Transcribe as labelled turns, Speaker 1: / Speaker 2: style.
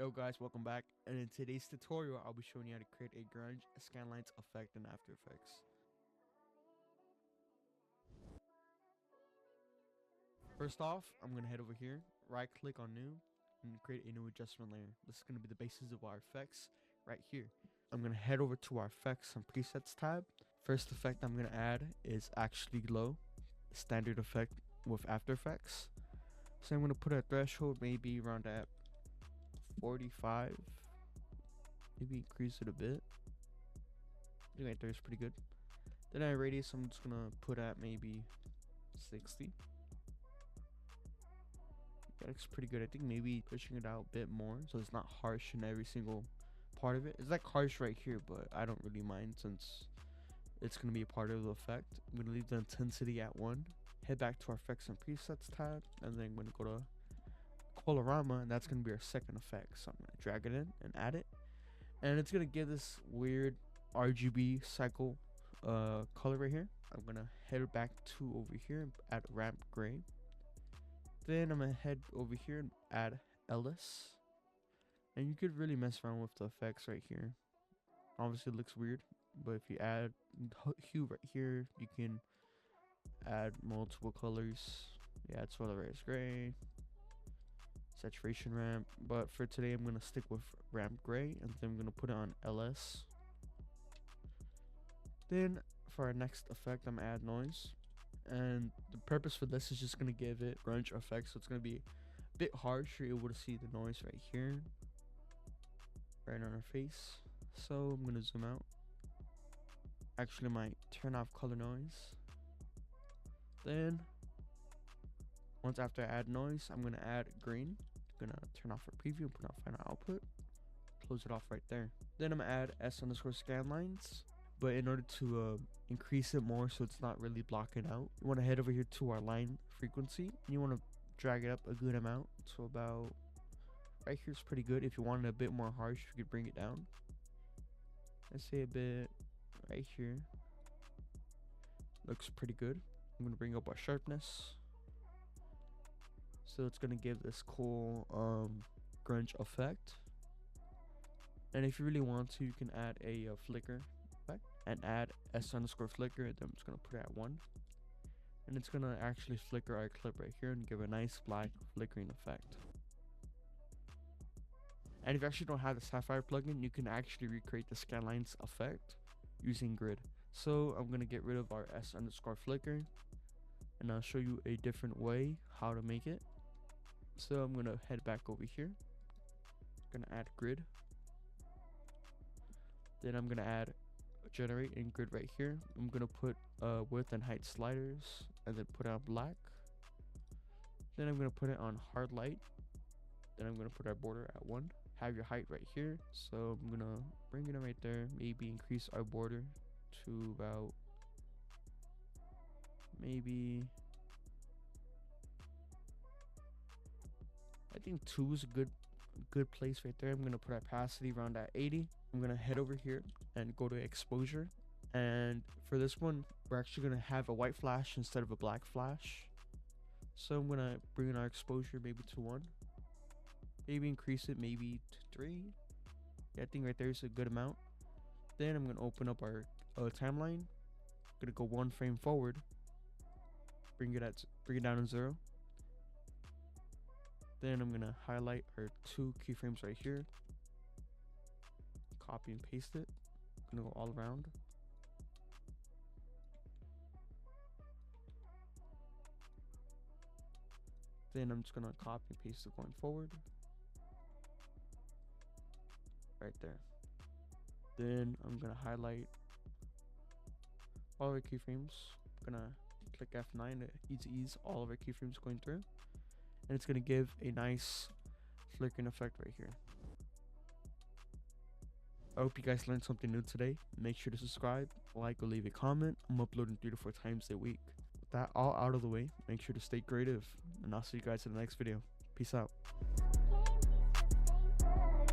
Speaker 1: Yo guys, welcome back, and in today's tutorial I'll be showing you how to create a grunge scanlines effect in After Effects. First off, I'm going to head over here, right click on new, and create a new adjustment layer. This is going to be the basis of our effects right here. I'm going to head over to our effects and presets tab. First effect I'm going to add is actually glow, standard effect with After Effects. So I'm going to put a threshold maybe around at 45, maybe increase it a bit. I think right there is pretty good. Then our radius I'm just gonna put at maybe 60. That looks pretty good. I think maybe pushing it out a bit more so it's not harsh in every single part of it. It's like harsh right here, but I don't really mind since it's gonna be a part of the effect. I'm gonna leave the intensity at 1, head back to our effects and presets tab, and then I'm gonna go to colorama, and that's going to be our second effect. So I'm going to drag it in and add it, and it's going to give this weird RGB cycle color right here. I'm going to head back to over here and add ramp gray. Then I'm going to head over here and add LS, and you could really mess around with the effects right here. Obviously it looks weird, but if you add hue right here, you can add multiple colors. Yeah, it's polarized gray, saturation ramp, but for today I'm going to stick with ramp gray, and then I'm going to put it on LS. Then for our next effect I'm going to add noise, and the purpose for this is just going to give it grunge effect, so it's going to be a bit harsh. You're able to see the noise right here, right on our face. So I'm going to zoom out. Actually, I might turn off color noise. Then once after I add noise, I'm going to add green. I'm going to turn off our preview and put on final output. Close it off right there. Then I'm going to add S_scanlines. But in order to increase it more so it's not really blocking out, you want to head over here to our line frequency. And you want to drag it up a good amount. So about right here is pretty good. If you wanted a bit more harsh, you could bring it down. Let's say a bit right here. Looks pretty good. I'm going to bring up our sharpness. So it's going to give this cool grunge effect. And if you really want to, you can add a flicker effect and add S_flicker. Then I'm just going to put it at 1. And it's going to actually flicker our clip right here and give a nice black flickering effect. And if you actually don't have the Sapphire plugin, you can actually recreate the scanlines effect using grid. So I'm going to get rid of our S_flicker, and I'll show you a different way how to make it. So I'm going to head back over here. I'm going to add grid. Then I'm going to add generate in grid right here. I'm going to put width and height sliders, and then put out black. Then I'm going to put it on hard light. Then I'm going to put our border at 1. Have your height right here. So I'm going to bring it in right there. Maybe increase our border to about maybe, I think 2 is a good place right there. I'm going to put opacity around at 80. I'm going to head over here and go to exposure. And for this one, we're actually going to have a white flash instead of a black flash. So I'm going to bring in our exposure maybe to 1. Maybe increase it maybe to 3. Yeah, I think right there is a good amount. Then I'm going to open up our timeline. I'm going to go 1 frame forward. Bring it down to 0. Then I'm going to highlight our 2 keyframes right here. Copy and paste it. I'm going to go all around. Then I'm just going to copy and paste it going forward. Right there. Then I'm going to highlight all of our keyframes. I'm going to click F9 to ease all of our keyframes going through. And it's going to give a nice flickering effect right here. I hope you guys learned something new today. Make sure to subscribe, like, or leave a comment. I'm uploading 3 to 4 times a week. With that all out of the way, make sure to stay creative, and I'll see you guys in the next video. Peace out.